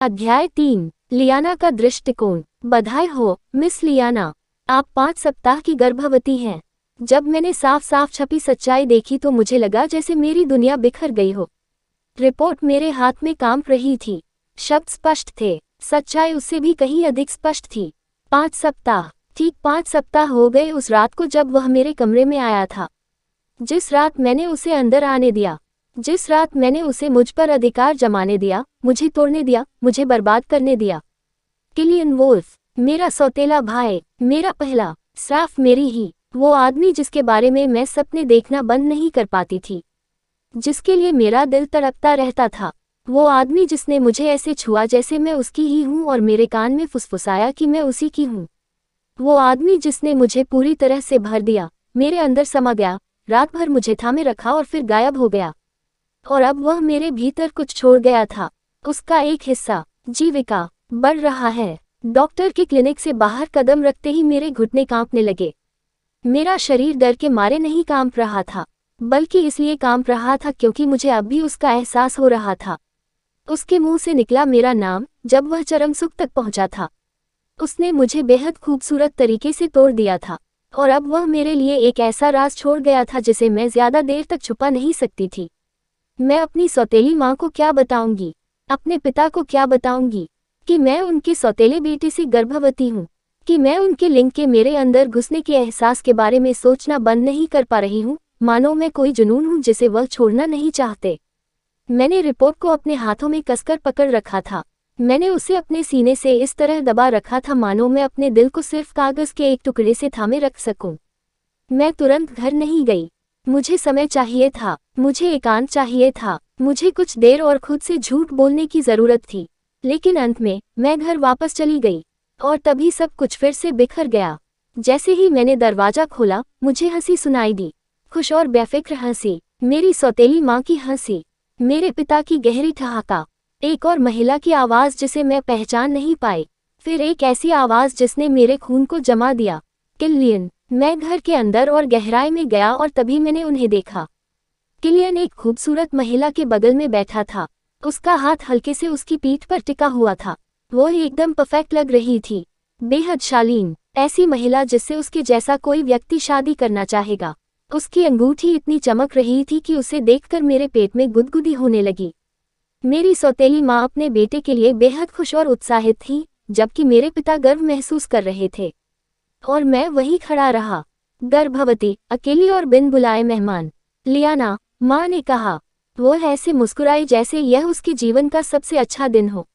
अध्याय 3। लियाना का दृष्टिकोण। बधाई हो मिस लियाना, आप 5 सप्ताह की गर्भवती हैं। जब मैंने साफ साफ छपी सच्चाई देखी तो मुझे लगा जैसे मेरी दुनिया बिखर गई हो। रिपोर्ट मेरे हाथ में कांप रही थी। शब्द स्पष्ट थे, सच्चाई उससे भी कहीं अधिक स्पष्ट थी। 5 सप्ताह, ठीक 5 सप्ताह हो गए उस रात को जब वह मेरे कमरे में आया था। जिस रात मैंने उसे अंदर आने दिया, जिस रात मैंने उसे मुझ पर अधिकार जमाने दिया, मुझे तोड़ने दिया, मुझे बर्बाद करने दिया। किलियन वोल्फ, मेरा सौतेला भाई, मेरा पहला, सिर्फ मेरी ही, वो आदमी जिसके बारे में मैं सपने देखना बंद नहीं कर पाती थी, जिसके लिए मेरा दिल तड़पता रहता था। वो आदमी जिसने मुझे ऐसे छुआ जैसे मैं उसकी ही हूँ और मेरे कान में फुसफुसाया कि मैं उसी की हूँ। वो आदमी जिसने मुझे पूरी तरह से भर दिया, मेरे अंदर समा गया, रात भर मुझे थामे रखा और फिर गायब हो गया। और अब वह मेरे भीतर कुछ छोड़ गया था। उसका एक हिस्सा, जीविका, बढ़ रहा है। डॉक्टर के क्लिनिक से बाहर कदम रखते ही मेरे घुटने कांपने लगे। मेरा शरीर डर के मारे नहीं कांप रहा था, बल्कि इसलिए कांप रहा था क्योंकि मुझे अब भी उसका एहसास हो रहा था। उसके मुंह से निकला मेरा नाम जब वह चरम सुख तक पहुंचा था। उसने मुझे बेहद खूबसूरत तरीके से तोड़ दिया था, और अब वह मेरे लिए एक ऐसा राज छोड़ गया था जिसे मैं ज्यादा देर तक छुपा नहीं सकती थी। मैं अपनी सौतेली माँ को क्या बताऊंगी, अपने पिता को क्या बताऊंगी कि मैं उनके सौतेले बेटे से गर्भवती हूँ, कि मैं उनके लिंग के मेरे अंदर घुसने के एहसास के बारे में सोचना बंद नहीं कर पा रही हूँ, मानो मैं कोई जुनून हूँ जिसे वह छोड़ना नहीं चाहते। मैंने रिपोर्ट को अपने हाथों में कसकर पकड़ रखा था। मैंने उसे अपने सीने से इस तरह दबा रखा था मानो मैं अपने दिल को सिर्फ कागज के एक टुकड़े से थामे रख सकूं। मैं तुरंत घर नहीं गई। मुझे समय चाहिए था, मुझे एकांत चाहिए था, मुझे कुछ देर और खुद से झूठ बोलने की जरूरत थी। लेकिन अंत में मैं घर वापस चली गई, और तभी सब कुछ फिर से बिखर गया। जैसे ही मैंने दरवाजा खोला, मुझे हंसी सुनाई दी, खुश और बेफिक्र हंसी, मेरी सौतेली माँ की हंसी, मेरे पिता की गहरी ठहाका, एक और महिला की आवाज़ जिसे मैं पहचान नहीं पाई, फिर एक ऐसी आवाज़ जिसने मेरे खून को जमा दिया, किलियन। मैं घर के अंदर और गहराई में गया और तभी मैंने उन्हें देखा। किलियन एक खूबसूरत महिला के बगल में बैठा था। उसका हाथ हल्के से उसकी पीठ पर टिका हुआ था। वो एकदम परफेक्ट लग रही थी, बेहद शालीन, ऐसी महिला जिससे उसके जैसा कोई व्यक्ति शादी करना चाहेगा। उसकी अंगूठी इतनी चमक रही थी कि उसे देखकर मेरे पेट में गुदगुदी होने लगी। मेरी सौतेली माँ अपने बेटे के लिए बेहद खुश और उत्साहित थी, जबकि मेरे पिता गर्व महसूस कर रहे थे। और मैं वहीं खड़ा रहा, गर्भवती, अकेली और बिन बुलाए मेहमान। लियाना, माँ ने कहा। वो ऐसे मुस्कुराई जैसे यह उसके जीवन का सबसे अच्छा दिन हो।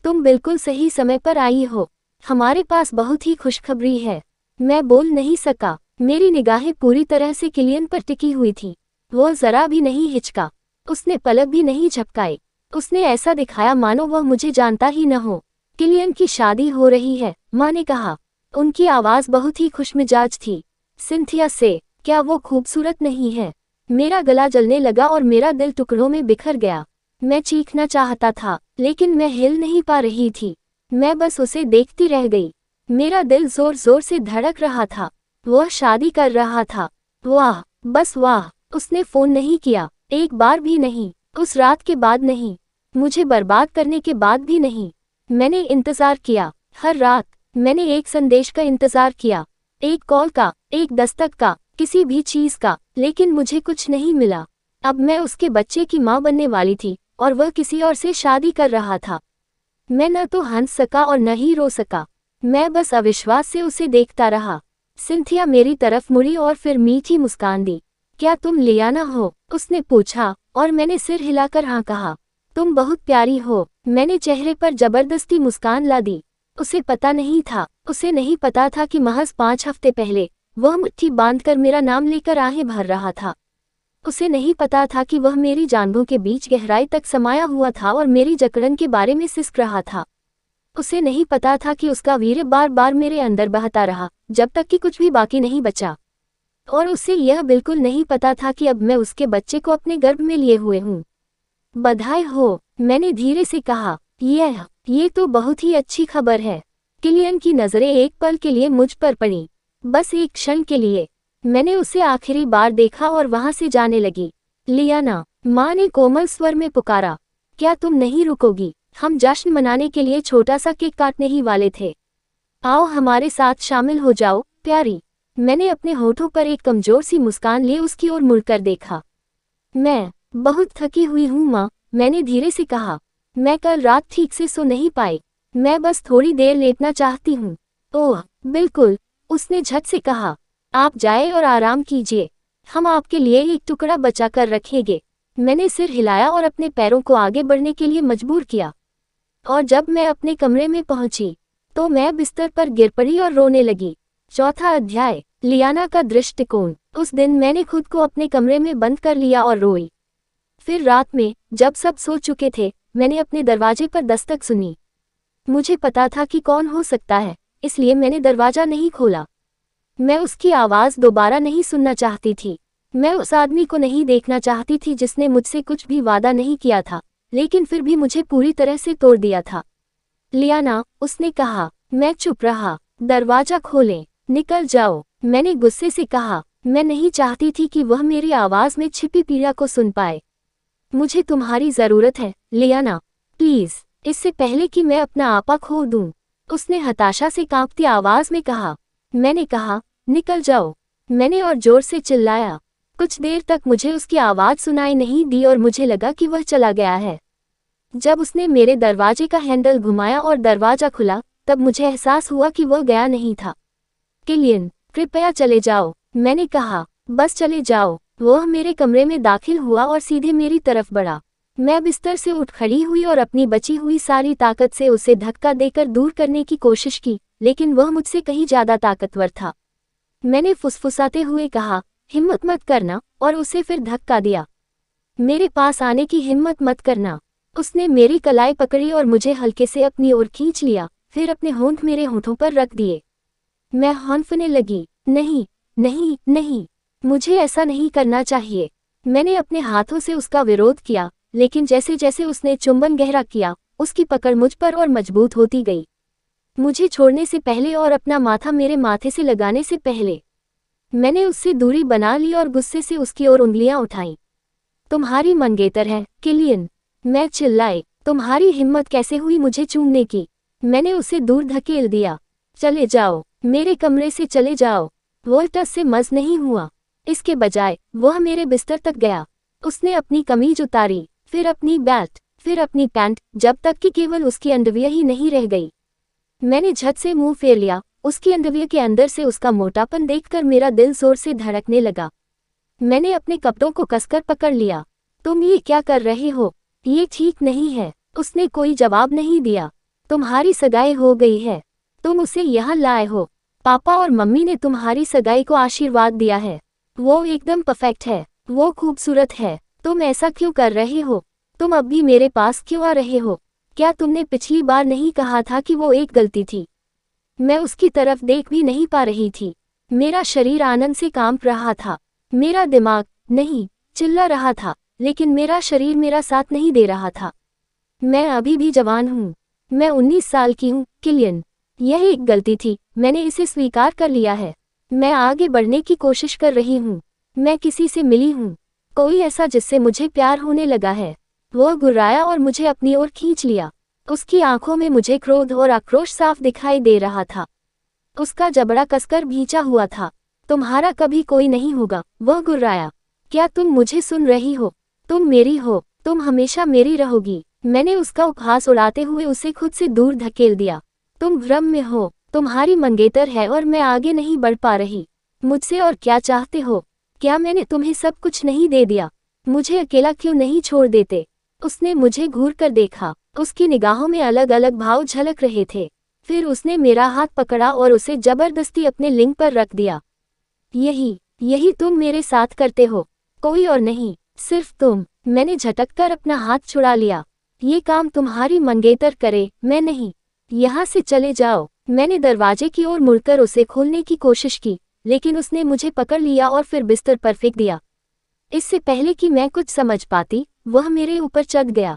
तुम बिल्कुल सही समय पर आई हो। हमारे पास बहुत ही खुशखबरी है। मैं बोल नहीं सका। मेरी निगाहें पूरी तरह से किलियन पर टिकी हुई थी। वो जरा भी नहीं हिचका, उसने पलक भी नहीं झपकाई। उसने ऐसा दिखाया मानो वह मुझे जानता ही न हो। किलियन की शादी हो रही है, माँ ने कहा। उनकी आवाज़ बहुत ही खुशमिजाज थी। सिंथिया से, क्या वो खूबसूरत नहीं है? मेरा गला जलने लगा और मेरा दिल टुकड़ों में बिखर गया। मैं चीखना चाहता था, लेकिन मैं हिल नहीं पा रही थी। मैं बस उसे देखती रह गई। मेरा दिल जोर जोर से धड़क रहा था। वह शादी कर रहा था। वाह, बस वाह। उसने फोन नहीं किया, एक बार भी नहीं, उस रात के बाद नहीं, मुझे बर्बाद करने के बाद भी नहीं। मैंने इंतजार किया, हर रात मैंने एक संदेश का इंतजार किया, एक कॉल का, एक दस्तक का, किसी भी चीज का, लेकिन मुझे कुछ नहीं मिला। अब मैं उसके बच्चे की माँ बनने वाली थी और वह किसी और से शादी कर रहा था। मैं न तो हंस सका और न ही रो सका। मैं बस अविश्वास से उसे देखता रहा। सिंथिया मेरी तरफ मुड़ी और फिर मीठी मुस्कान दी। क्या तुम लियाना हो? उसने पूछा, और मैंने सिर हिलाकर हाँ कहा। तुम बहुत प्यारी हो। मैंने चेहरे पर जबरदस्ती मुस्कान ला दी। उसे पता नहीं था, उसे नहीं पता था कि महज 5 हफ्ते पहले वह मुट्ठी बांधकर मेरा नाम लेकर आहें भर रहा था। उसे नहीं पता था कि वह मेरी जांघों के बीच गहराई तक समाया हुआ था और मेरी जकड़न के बारे में सिसक रहा था। उसे नहीं पता था कि उसका वीर्य बार बार मेरे अंदर बहता रहा, जब तक कि कुछ भी बाकी नहीं बचा। और उसे यह बिल्कुल नहीं पता था कि अब मैं उसके बच्चे को अपने गर्भ में लिए हुए हूँ। बधाई हो, मैंने धीरे से कहा। ये तो बहुत ही अच्छी खबर है। किलियन की नजरें एक पल के लिए मुझ पर पड़ी, बस एक क्षण के लिए। मैंने उसे आखिरी बार देखा और वहां से जाने लगी। लियाना, माँ ने कोमल स्वर में पुकारा। क्या तुम नहीं रुकोगी? हम जश्न मनाने के लिए छोटा सा केक काटने ही वाले थे। आओ हमारे साथ शामिल हो जाओ प्यारी। मैंने अपने होठों पर एक कमजोर सी मुस्कान लिए उसकी ओर मुड़कर देखा। मैं बहुत थकी हुई हूँ माँ, मैंने धीरे से कहा। मैं कल रात ठीक से सो नहीं पाई। मैं बस थोड़ी देर लेटना चाहती हूँ। ओह बिल्कुल, उसने झट से कहा। आप जाए और आराम कीजिए, हम आपके लिए एक टुकड़ा बचा कर रखेंगे। मैंने सिर हिलाया और अपने पैरों को आगे बढ़ने के लिए मजबूर किया। और जब मैं अपने कमरे में पहुंची तो मैं बिस्तर पर गिर पड़ी और रोने लगी। चौथा अध्याय, लियाना का दृष्टिकोण। उस दिन मैंने खुद को अपने कमरे में बंद कर लिया और रोई। फिर रात में जब सब सो चुके थे, मैंने अपने दरवाजे पर दस्तक सुनी। मुझे पता था कि कौन हो सकता है, इसलिए मैंने दरवाजा नहीं खोला। मैं उसकी आवाज़ दोबारा नहीं सुनना चाहती थी। मैं उस आदमी को नहीं देखना चाहती थी जिसने मुझसे कुछ भी वादा नहीं किया था, लेकिन फिर भी मुझे पूरी तरह से तोड़ दिया था। लियाना, उसने कहा। मैं चुप रहा। दरवाजा खोलें, निकल जाओ, मैंने गुस्से से कहा। मैं नहीं चाहती थी कि वह मेरी आवाज़ में छिपी पीड़ा को सुन पाए। मुझे तुम्हारी ज़रूरत है लियाना, प्लीज़, इससे पहले कि मैं अपना आपा खो दूं, उसने हताशा से कांपती आवाज़ में कहा। मैंने कहा, निकल जाओ, मैंने और जोर से चिल्लाया। कुछ देर तक मुझे उसकी आवाज़ सुनाई नहीं दी और मुझे लगा कि वह चला गया है। जब उसने मेरे दरवाजे का हैंडल घुमाया और दरवाजा खुला, तब मुझे एहसास हुआ कि वह गया नहीं था। किलियन, कृपया चले जाओ, मैंने कहा, बस चले जाओ। वह मेरे कमरे में दाखिल हुआ और सीधे मेरी तरफ बढ़ा। मैं बिस्तर से उठ खड़ी हुई और अपनी बची हुई सारी ताकत से उसे धक्का देकर दूर करने की कोशिश की, लेकिन वह मुझसे कहीं ज़्यादा ताकतवर था। मैंने फुसफुसाते हुए कहा, हिम्मत मत करना, और उसे फिर धक्का दिया। मेरे पास आने की हिम्मत मत करना। उसने मेरी कलाई पकड़ी और मुझे हल्के से अपनी ओर खींच लिया, फिर अपने होंठ मेरे होठों पर रख दिए। मैं हौंफने लगी। नहीं, नहीं, नहीं, मुझे ऐसा नहीं करना चाहिए। मैंने अपने हाथों से उसका विरोध किया, लेकिन जैसे जैसे उसने चुंबन गहरा किया, उसकी पकड़ मुझ पर और मजबूत होती गई। मुझे छोड़ने से पहले और अपना माथा मेरे माथे से लगाने से पहले मैंने उससे दूरी बना ली और गुस्से से उसकी ओर उंगलियां उठाईं। तुम्हारी मंगेतर है किलियन, मैं चिल्लाई। तुम्हारी हिम्मत कैसे हुई मुझे चूमने की? मैंने उसे दूर धकेल दिया। चले जाओ, मेरे कमरे से चले जाओ। वोल्टस से मज़ नहीं हुआ। इसके बजाय वह मेरे बिस्तर तक गया। उसने अपनी कमीज उतारी, फिर अपनी बेल्ट, फिर अपनी पैंट, जब तक कि केवल उसकी अंडरवियर ही नहीं रह गई। मैंने झट से मुंह फेर लिया। उसकी अंडरवियर के अंदर से उसका मोटापन देखकर मेरा दिल जोर से धड़कने लगा। मैंने अपने कपड़ों को कसकर पकड़ लिया। तुम ये क्या कर रहे हो? ये ठीक नहीं है। उसने कोई जवाब नहीं दिया। तुम्हारी सगाई हो गई है, तुम उसे यहाँ लाए हो। पापा और मम्मी ने तुम्हारी सगाई को आशीर्वाद दिया है। वो एकदम परफेक्ट है, वो खूबसूरत है। तुम ऐसा क्यों कर रहे हो? तुम अब भी मेरे पास क्यों आ रहे हो? क्या तुमने पिछली बार नहीं कहा था कि वो एक गलती थी? मैं उसकी तरफ देख भी नहीं पा रही थी। मेरा शरीर आनंद से कांप रहा था। मेरा दिमाग नहीं चिल्ला रहा था, लेकिन मेरा शरीर मेरा साथ नहीं दे रहा था। मैं अभी भी जवान हूँ। मैं 19 साल की हूँ किलियन। यह एक गलती थी, मैंने इसे स्वीकार कर लिया है। मैं आगे बढ़ने की कोशिश कर रही हूँ। मैं किसी से मिली हूँ, कोई ऐसा जिससे मुझे प्यार होने लगा है। वह गुर्राया और मुझे अपनी ओर खींच लिया। उसकी आंखों में मुझे क्रोध और आक्रोश साफ दिखाई दे रहा था। उसका जबड़ा कसकर भींचा हुआ था। तुम्हारा कभी कोई नहीं होगा, वह गुर्राया। क्या तुम मुझे सुन रही हो? तुम मेरी हो, तुम हमेशा मेरी रहोगी। मैंने उसका उपहास उड़ाते हुए उसे खुद से दूर धकेल दिया। तुम भ्रम में हो, तुम्हारी मंगेतर है और मैं आगे नहीं बढ़ पा रही। मुझसे और क्या चाहते हो? क्या मैंने तुम्हें सब कुछ नहीं दे दिया? मुझे अकेला क्यों नहीं छोड़ देते? उसने मुझे घूर कर देखा। उसकी निगाहों में अलग अलग भाव झलक रहे थे। फिर उसने मेरा हाथ पकड़ा और उसे जबरदस्ती अपने लिंग पर रख दिया। यही तुम मेरे साथ करते हो, कोई और नहीं, सिर्फ तुम। मैंने झटककर अपना हाथ छुड़ा लिया। ये काम तुम्हारी मंगेतर करे, मैं नहीं। यहाँ से चले जाओ। मैंने दरवाजे की ओर मुड़कर उसे खोलने की कोशिश की, लेकिन उसने मुझे पकड़ लिया और फिर बिस्तर पर फेंक दिया। इससे पहले कि मैं कुछ समझ पाती, वह मेरे ऊपर चढ़ गया।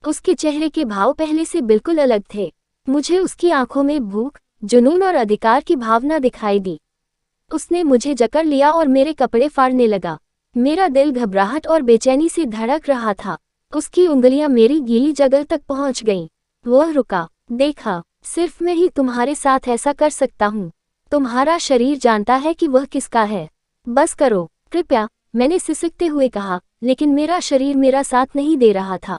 उसके चेहरे के भाव पहले से बिल्कुल अलग थे। मुझे उसकी आंखों में भूख, जुनून और अधिकार की भावना दिखाई दी। उसने मुझे जकड़ लिया और मेरे कपड़े फाड़ने लगा। मेरा दिल घबराहट और बेचैनी से धड़क रहा था। उसकी उंगलियां मेरी गीली जगह तक पहुंच गईं। वह रुका, देखा, सिर्फ मैं ही तुम्हारे साथ ऐसा कर सकता हूँ। तुम्हारा शरीर जानता है कि वह किसका है। बस करो, कृपया, मैंने सिसकते हुए कहा, लेकिन मेरा शरीर मेरा साथ नहीं दे रहा था।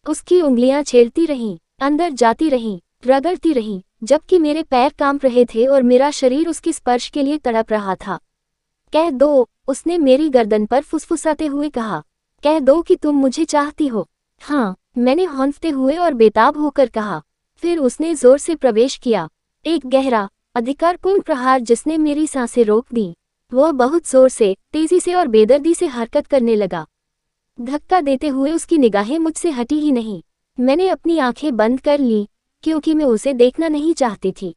उसकी उंगलियां छेड़ती रहीं, अंदर जाती रहीं, रगड़ती रहीं, जबकि मेरे पैर कांप रहे थे और मेरा शरीर उसके स्पर्श के लिए तड़प रहा था। कह दो, उसने मेरी गर्दन पर फुसफुसाते हुए कहा। कह दो कि तुम मुझे चाहती हो। हाँ, मैंने हौंफते हुए और बेताब होकर कहा। फिर उसने जोर से प्रवेश किया, एक गहरा, अधिकारपूर्ण प्रहार जिसने मेरी सांसें रोक दी। वह बहुत जोर से, तेजी से और बेदर्दी से हरकत करने लगा। धक्का देते हुए उसकी निगाहें मुझसे हटी ही नहीं। मैंने अपनी आंखें बंद कर लीं, क्योंकि मैं उसे देखना नहीं चाहती थी।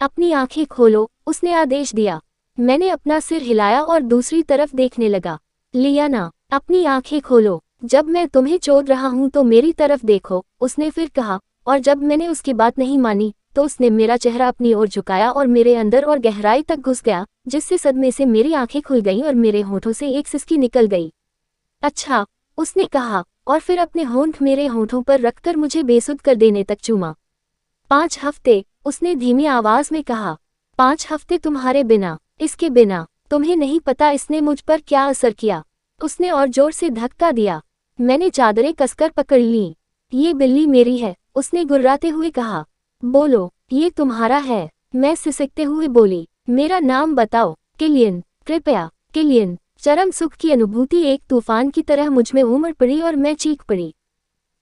अपनी आंखें खोलो, उसने आदेश दिया। मैंने अपना सिर हिलाया और दूसरी तरफ देखने लगा। लियाना, अपनी आंखें खोलो, जब मैं तुम्हें चोद रहा हूं तो मेरी तरफ देखो, उसने फिर कहा, और जब मैंने उसकी बात नहीं मानी तो उसने मेरा चेहरा अपनी ओर झुकाया और मेरे अंदर और गहराई तक घुस गया, जिससे सदमे से मेरी आंखें खुल गईं और मेरे होठों से एक सिसकी निकल गई। अच्छा, उसने कहा, और फिर अपने होंठ मेरे होठों पर रखकर मुझे बेसुध कर देने तक चूमा। 5 हफ्ते, उसने धीमी आवाज में कहा। 5 हफ्ते तुम्हारे बिना, इसके बिना, तुम्हें नहीं पता इसने मुझ पर क्या असर किया। उसने और जोर से धक्का दिया। मैंने चादरें कसकर पकड़ लीं। ये बिल्ली मेरी है, उसने गुर्राते हुए कहा। बोलो, ये तुम्हारा है, मैं सिसकते हुए बोली। मेरा नाम बताओ, किलियन, कृपया, किलियन। चरम सुख की अनुभूति एक तूफान की तरह मुझमें उमड़ पड़ी और मैं चीख पड़ी।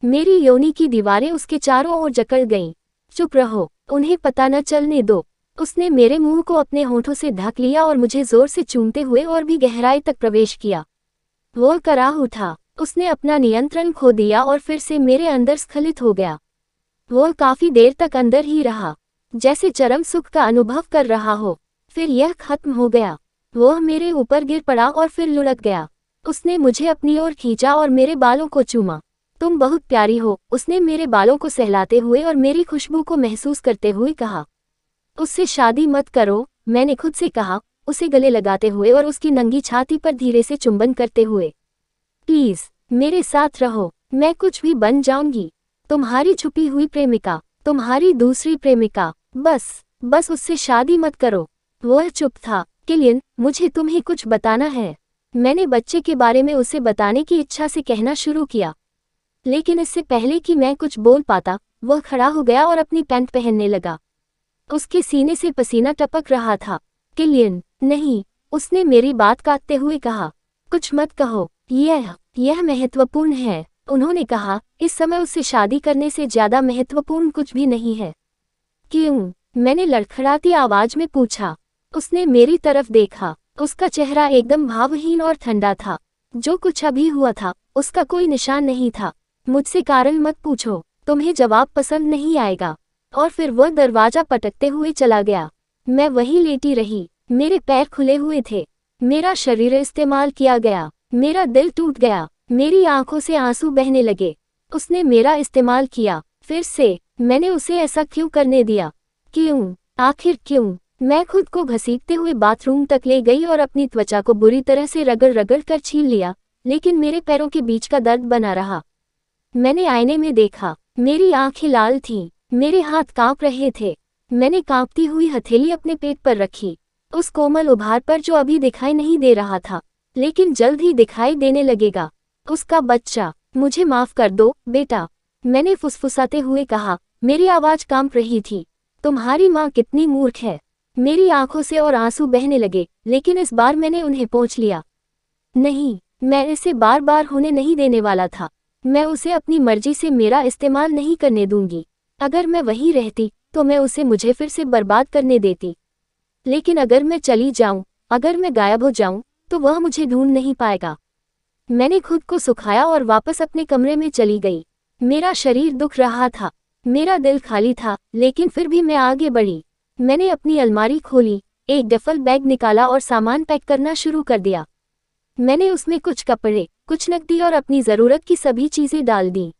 मेरी योनि की दीवारें उसके चारों ओर जकड़ गईं। चुप रहो, उन्हें पता न चलने दो। उसने मेरे मुंह को अपने होठों से ढक लिया और मुझे जोर से चूमते हुए और भी गहराई तक प्रवेश किया। वो कराह उठा, उसने अपना नियंत्रण खो दिया और फिर से मेरे अंदर स्खलित हो गया। वो काफी देर तक अंदर ही रहा, जैसे चरम सुख का अनुभव कर रहा हो। फिर यह खत्म हो गया। वह मेरे ऊपर गिर पड़ा और फिर लुढ़क गया। उसने मुझे अपनी ओर खींचा और मेरे बालों को चूमा। तुम बहुत प्यारी हो, उसने मेरे बालों को सहलाते हुए और मेरी खुशबू को महसूस करते हुए कहा। उससे शादी मत करो, मैंने खुद से कहा, उसे गले लगाते हुए और उसकी नंगी छाती पर धीरे से चुंबन करते हुए। प्लीज, मेरे साथ रहो, मैं कुछ भी बन जाऊंगी। तुम्हारी छुपी हुई प्रेमिका, तुम्हारी दूसरी प्रेमिका, बस उससे शादी मत करो। वह चुप था। किलियन, मुझे तुम्हें कुछ बताना है। मैंने बच्चे के बारे में उसे बताने की इच्छा से कहना शुरू किया, लेकिन इससे पहले कि मैं कुछ बोल पाता, वह खड़ा हो गया और अपनी पैंट पहनने लगा। उसके सीने से पसीना टपक रहा था। किलियन, नहीं, उसने मेरी बात काटते हुए कहा। कुछ मत कहो, यह महत्वपूर्ण है, उन्होंने कहा। इस समय उससे शादी करने से ज्यादा महत्वपूर्ण कुछ भी नहीं है। क्यों? मैंने लड़खड़ाती आवाज में पूछा। उसने मेरी तरफ देखा। उसका चेहरा एकदम भावहीन और ठंडा था। जो कुछ अभी हुआ था, उसका कोई निशान नहीं था। मुझसे कारण मत पूछो, तुम्हें जवाब पसंद नहीं आएगा। और फिर वह दरवाजा पटकते हुए चला गया। मैं वहीं लेटी रही। मेरे पैर खुले हुए थे। मेरा शरीर इस्तेमाल किया गया। मेरा दिल टूट गया। मेरी आंखों से आंसू बहने लगे। उसने मेरा इस्तेमाल किया, फिर से। मैंने उसे ऐसा क्यों करने दिया? क्यों? आखिर क्यों? मैं खुद को घसीटते हुए बाथरूम तक ले गई और अपनी त्वचा को बुरी तरह से रगड़ रगड़ कर छील लिया, लेकिन मेरे पैरों के बीच का दर्द बना रहा। मैंने आईने में देखा। मेरी आंखें लाल थीं। मेरे हाथ कांप रहे थे। मैंने कांपती हुई हथेली अपने पेट पर रखी, उस कोमल उभार पर जो अभी दिखाई नहीं दे रहा था, लेकिन जल्द ही दिखाई देने लगेगा। उसका बच्चा। मुझे माफ कर दो, बेटा, मैंने फुसफुसाते हुए कहा। मेरी आवाज कांप रही थी। तुम्हारी माँ कितनी मूर्ख है। मेरी आंखों से और आंसू बहने लगे, लेकिन इस बार मैंने उन्हें पोंछ लिया। नहीं, मैं इसे बार बार होने नहीं देने वाला था। मैं उसे अपनी मर्जी से मेरा इस्तेमाल नहीं करने दूंगी। अगर मैं वहीं रहती तो मैं उसे मुझे फिर से बर्बाद करने देती। लेकिन अगर मैं चली जाऊं, अगर मैं गायब हो जाऊं, तो वह मुझे ढूंढ नहीं पाएगा। मैंने खुद को सुखाया और वापस अपने कमरे में चली गई। मेरा शरीर दुख रहा था, मेरा दिल खाली था, लेकिन फिर भी मैं आगे बढ़ी। मैंने अपनी अलमारी खोली, एक डफल बैग निकाला और सामान पैक करना शुरू कर दिया। मैंने उसमें कुछ कपड़े, कुछ नकदी और अपनी ज़रूरत की सभी चीज़ें डाल दी।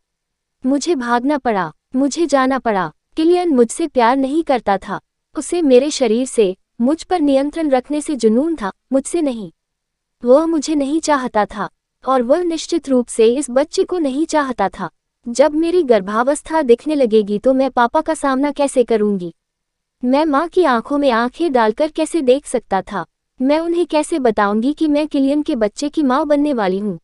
मुझे भागना पड़ा, मुझे जाना पड़ा। किलियन मुझसे प्यार नहीं करता था। उसे मेरे शरीर से, मुझ पर नियंत्रण रखने से जुनून था, मुझसे नहीं। वह मुझे नहीं चाहता था। और वह निश्चित रूप से इस बच्चे को नहीं चाहता था। जब मेरी गर्भावस्था दिखने लगेगी तो मैं पापा का सामना कैसे करूंगी? मैं माँ की आंखों में आंखें डालकर कैसे देख सकता था? मैं उन्हें कैसे बताऊंगी कि मैं किलियन के बच्चे की माँ बनने वाली हूँ?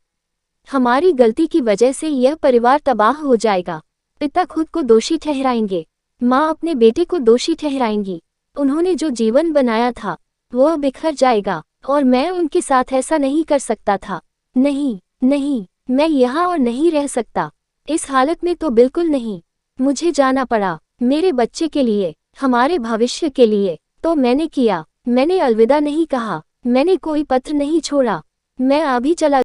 हमारी गलती की वजह से यह परिवार तबाह हो जाएगा। पिता खुद को दोषी ठहराएंगे, माँ अपने बेटे को दोषी ठहराएंगी। उन्होंने जो जीवन बनाया था वह बिखर जाएगा और मैं उनके साथ ऐसा नहीं कर सकता था। नहीं, नहीं, मैं यहाँ और नहीं रह सकता। इस हालत में तो बिल्कुल नहीं। मुझे जाना पड़ा, मेरे बच्चे के लिए, हमारे भविष्य के लिए। तो मैंने किया। मैंने अलविदा नहीं कहा, मैंने कोई पत्र नहीं छोड़ा। मैं अभी चला